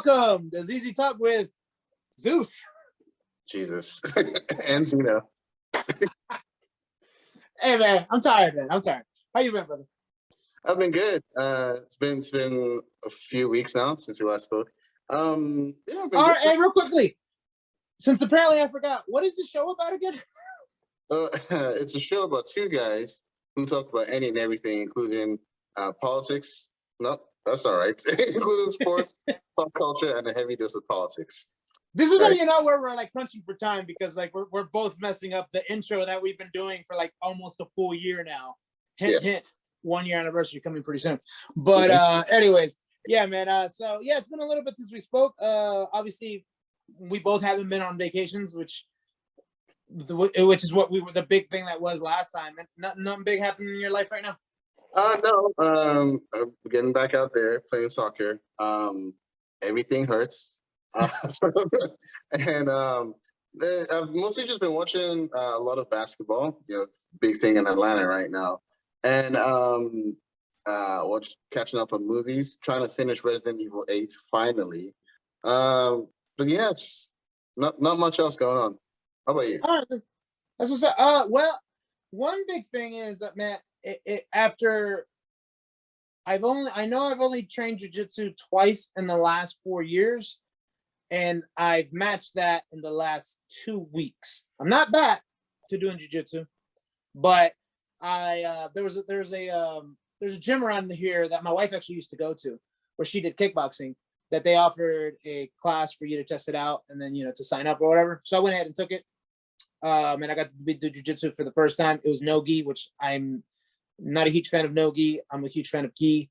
Welcome to ZZ Talk with Zeus. Jesus. And Zino. Hey man, I'm tired, man. I'm tired. How you been, brother? I've been good. It's been a few weeks now since we last spoke. Yeah, I've been All good. right, hey, real quickly, since apparently I forgot, what is the show about again? It's a show about two guys who talk about any and everything, including politics. No, that's all right. Including sports, pop culture, and a heavy dose of politics. This is how Right. you know where we're like crunching for time, because like we're both messing up the intro that we've been doing for like almost a full year now. Hint, Yes. hint. 1 year anniversary coming pretty soon. But anyways, yeah, man. So yeah, it's been a little bit since we spoke. Obviously, we both haven't been on vacations, which is what we were the big thing that was last time. And nothing big happening in your life right now. No. I'm getting back out there playing soccer. Everything hurts. And I've mostly just been watching a lot of basketball. You know, it's a big thing in Atlanta right now. And catching up on movies, trying to finish Resident Evil 8 finally. But yeah, just not much else going on. How about you? All right. That's what's up. Well, one big thing is that, man, after I've only trained jiu-jitsu twice in the last 4 years, and I've matched that in the last 2 weeks. I'm not back to doing jiu-jitsu, but there's a gym around here that my wife actually used to go to, where she did kickboxing, that they offered a class for you to test it out and then, to sign up or whatever. So I went ahead and took it. And I got to do jiu-jitsu for the first time. It was no gi, which I'm not a huge fan of no gi. I'm a huge fan of gi,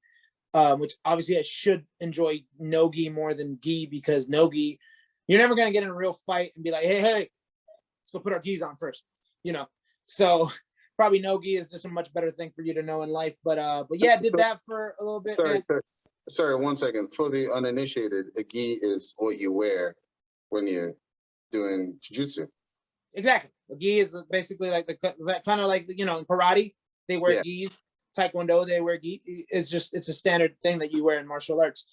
which obviously I should enjoy no gi more than gi, because no gi, you're never going to get in a real fight and be like, hey, let's go put our gis on first, So probably no gi is just a much better thing for you to know in life. But yeah, I did that for a little bit. Sorry, 1 second. For the uninitiated, a gi is what you wear when you're doing jiu-jitsu. Exactly. The gi is basically like that kind of like, in karate, they wear gis. Taekwondo, they wear gi. It's a standard thing that you wear in martial arts.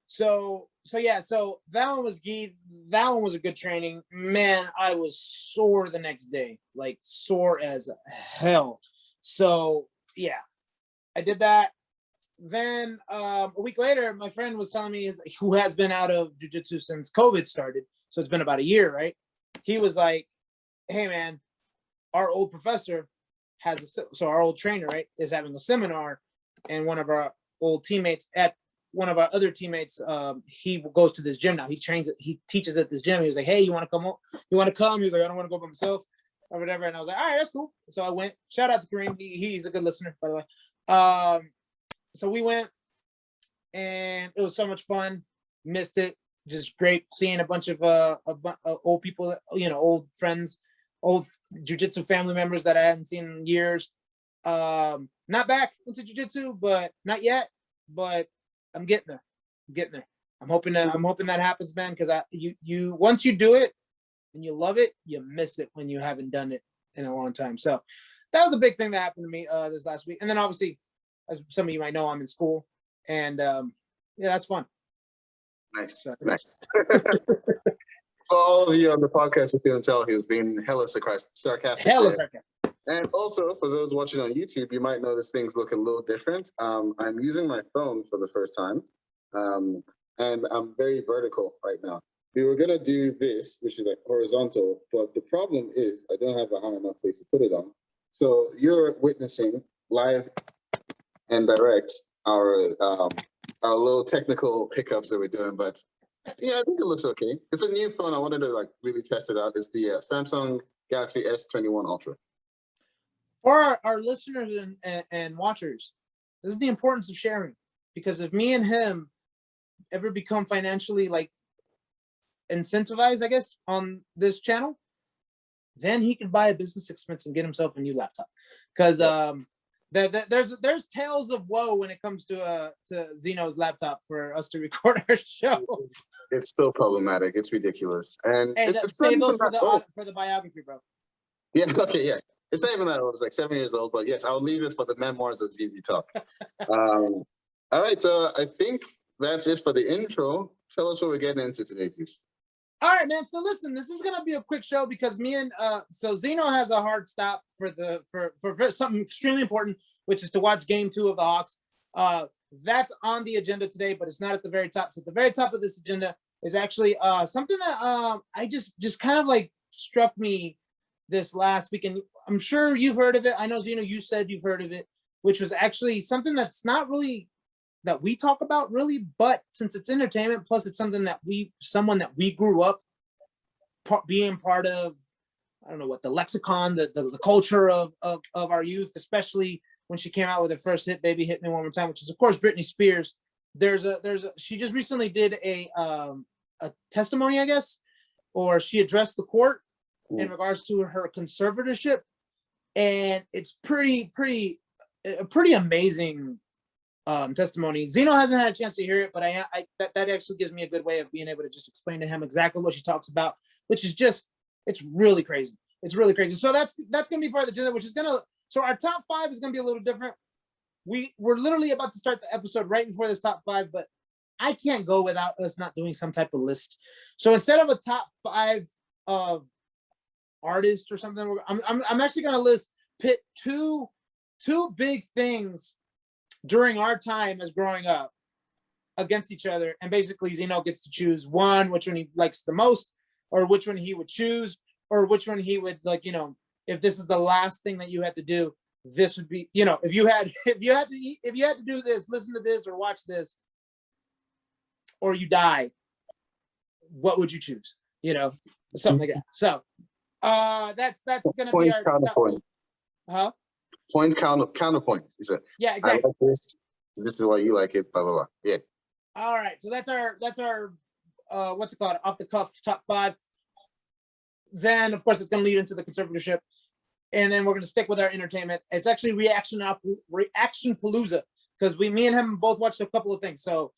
So that one was gi. That one was a good training. Man, I was sore the next day, like sore as hell. So yeah, I did that. Then a week later, my friend was telling me, who has been out of jiu-jitsu since COVID started. So it's been about a year, right? He was like, hey man, our old professor our old trainer, right, is having a seminar, and one of our old teammates one of our other teammates, he goes to this gym now. He teaches at this gym. He was like, hey, you want to come? You want to come? He was like, I don't want to go by myself or whatever. And I was like, all right, that's cool. So I went. Shout out to Kareem. He's a good listener, by the way. So we went, and it was so much fun. Missed it. Just great seeing a bunch of old people, old friends, old jiu-jitsu family members that I hadn't seen in years. Not back into jiu-jitsu, but not yet. But I'm getting there. I'm hoping that happens, man. Because you once you do it and you love it, you miss it when you haven't done it in a long time. So that was a big thing that happened to me this last week. And then obviously, as some of you might know, I'm in school, and yeah, that's fun. Nice. For all of you on the podcast who couldn't tell, he was being hella sarcastic. And also, for those watching on YouTube, you might notice things look a little different. I'm using my phone for the first time, and I'm very vertical right now. We were going to do this, which is like horizontal, but the problem is I don't have a high enough place to put it on. So you're witnessing live and direct our little technical hiccups that we're doing, but yeah, I think it looks okay. It's a new phone. I wanted to really test it out. It's the Samsung Galaxy S21 Ultra. For our listeners and watchers, this is the importance of sharing. Because if me and him ever become financially incentivized, I guess, on this channel, then he could buy a business expense and get himself a new laptop. Because there's tales of woe when it comes to Zino's laptop for us to record our show. It's still problematic. It's ridiculous. And hey, save those for the biography, bro. Yeah. Okay. Yeah. It's not even that old. It's like 7 years old. But yes, I'll leave it for the memoirs of ZZ Talk. All right. So I think that's it for the intro. tell us what we're getting into today, Zeus. All right, man. So listen, this is gonna be a quick show because me and so Zino has a hard stop for something extremely important, which is to watch Game 2 of the Hawks. That's on the agenda today, but it's not at the very top. So at the very top of this agenda is actually something that I just kind of like struck me this last week, and I'm sure you've heard of it. I know, Zino, you said you've heard of it, which was actually something that's not really that we talk about really, but since it's entertainment, plus it's something that someone that we grew up being part of, I don't know what, the lexicon, the culture of our youth, especially when she came out with her first hit, Baby Hit Me One More Time, which is of course Britney Spears. She just recently did a testimony, I guess, or she addressed the court in regards to her conservatorship, and it's pretty amazing testimony. Zeno hasn't had a chance to hear it, but that actually gives me a good way of being able to just explain to him exactly what she talks about, which is just, it's really crazy. It's really crazy. So that's gonna be part of the agenda, which is so our top 5 is gonna be a little different. We're literally about to start the episode right before this top 5, but I can't go without us not doing some type of list. So instead of a top 5 of artists or something, I'm actually gonna pit two big things during our time as growing up against each other, and basically Zeno gets to choose one, which one he likes the most, or which one he would choose, or which one he would like, if this is the last thing that you had to do, this would be, if you had to do this, listen to this or watch this, or you die, what would you choose? Something like that. So that's gonna be our counterpoint. Huh? Point counterpoint. He said, yeah, exactly. I like this. This is why you like it. Blah blah blah. Yeah. All right. So that's our what's it called? Off the cuff top 5. Then of course it's going to lead into the conservatorship, and then we're going to stick with our entertainment. It's actually reaction palooza, because me and him both watched a couple of things. So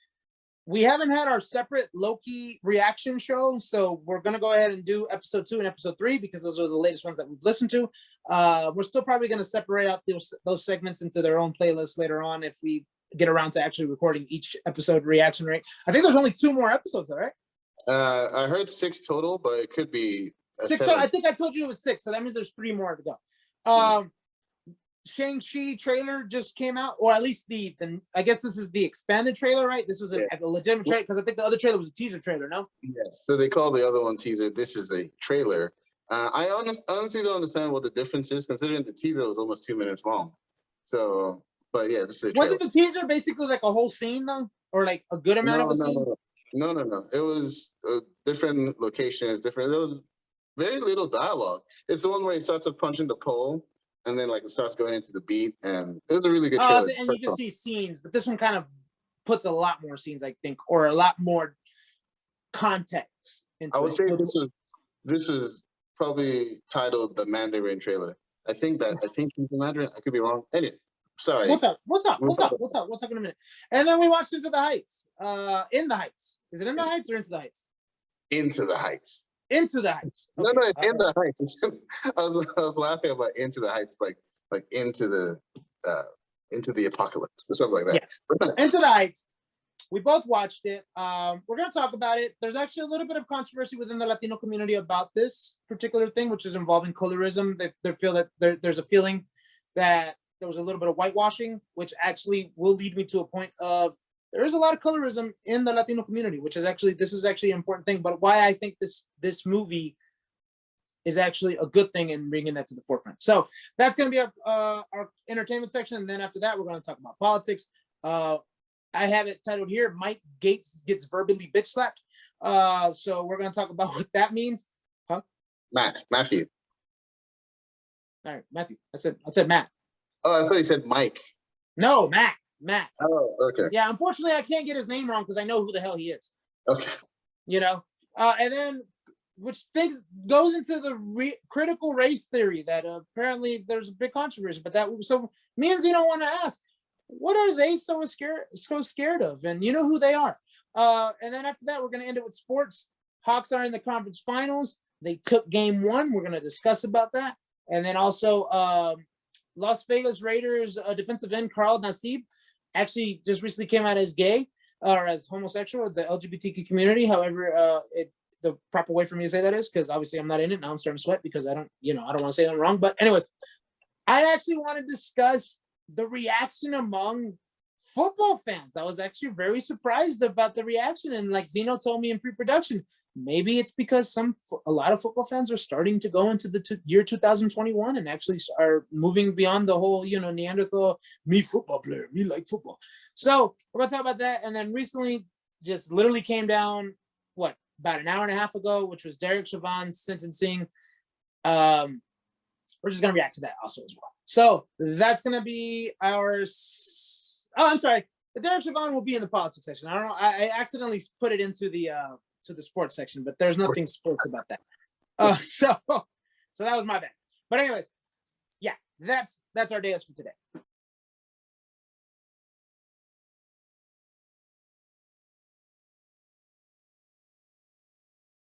we haven't had our separate low-key reaction show, so we're going to go ahead and do episode 2 and episode 3 because those are the latest ones that we've listened to. We're still probably going to separate out those segments into their own playlists later on if we get around to actually recording each episode reaction rate. I think there's only 2 more episodes, all right? I heard 6 total, but it could be 6. So I think I told you it was 6, so that means there's 3 more to go. Shang-Chi trailer just came out, or at least the I guess this is the expanded trailer, right? This was a legitimate trailer, because I think the other trailer was a teaser trailer, no? Yeah. So they call the other one teaser. This is a trailer. I honestly don't understand what the difference is, considering the teaser was almost 2 minutes long. So, but yeah, this is a trailer. Wasn't the teaser basically like a whole scene though, or like a good amount of a scene? No. It was different locations, different. There was very little dialogue. It's the one where he starts to punching the pole, and then like it starts going into the beat, and it was a really good trailer. And you just see scenes, but this one kind of puts a lot more scenes, I think, or a lot more context into it. I would say this is probably titled the Mandarin trailer. I think he's the Mandarin. I could be wrong. Anyway, sorry. We'll talk in a minute. And then we watched Into the Heights. In the Heights. Is it In the Heights or Into the Heights? Into the Heights. Into the Heights. Okay. No, it's In the Heights. I was laughing about Into the Heights, like into the apocalypse or something like that. Yeah. Into the Heights. We both watched it. We're going to talk about it. There's actually a little bit of controversy within the Latino community about this particular thing, which is involving colorism. They feel that there's a feeling that there was a little bit of whitewashing, which actually will lead me to a point of there is a lot of colorism in the Latino community, which is this is actually an important thing, but why I think this movie is actually a good thing in bringing that to the forefront. So that's going to be our entertainment section. And then after that, we're going to talk about politics. I have it titled here, Mike Gates gets verbally bitch slapped. So we're going to talk about what that means. Huh? Matthew. All right, Matthew. I said Matt. Oh, I thought you said Mike. No, Matt. Oh, okay. Yeah, unfortunately, I can't get his name wrong because I know who the hell he is. Okay. And then which goes into the critical race theory that apparently there's a big controversy. But so me and Zeno want to ask, what are they so scared of? And you know who they are. And then after that, we're going to end it with sports. Hawks are in the conference finals. They took game 1. We're going to discuss about that. And then also Las Vegas Raiders defensive end Carl Nassib actually just recently came out as gay. or as homosexual, the LGBTQ community. However, the proper way for me to say that is, because obviously I'm not in it now. I'm starting to sweat because I don't want to say anything wrong. But anyways, I actually want to discuss the reaction among football fans. I was actually very surprised about the reaction, and like Zino told me in pre-production, maybe it's because a lot of football fans are starting to go into the year 2021 and actually are moving beyond the whole, Neanderthal, me football player, me like football. So we're going to talk about that. And then recently just literally came down, about an hour and a half ago, which was Derek Chauvin's sentencing. We're just going to react to that also as well. So that's going to be I'm sorry. The Derek Chauvin will be in the politics section. I don't know. I accidentally put it into the sports section, but there's nothing sports about that. So that was my bad. But anyways, yeah, that's our days for today.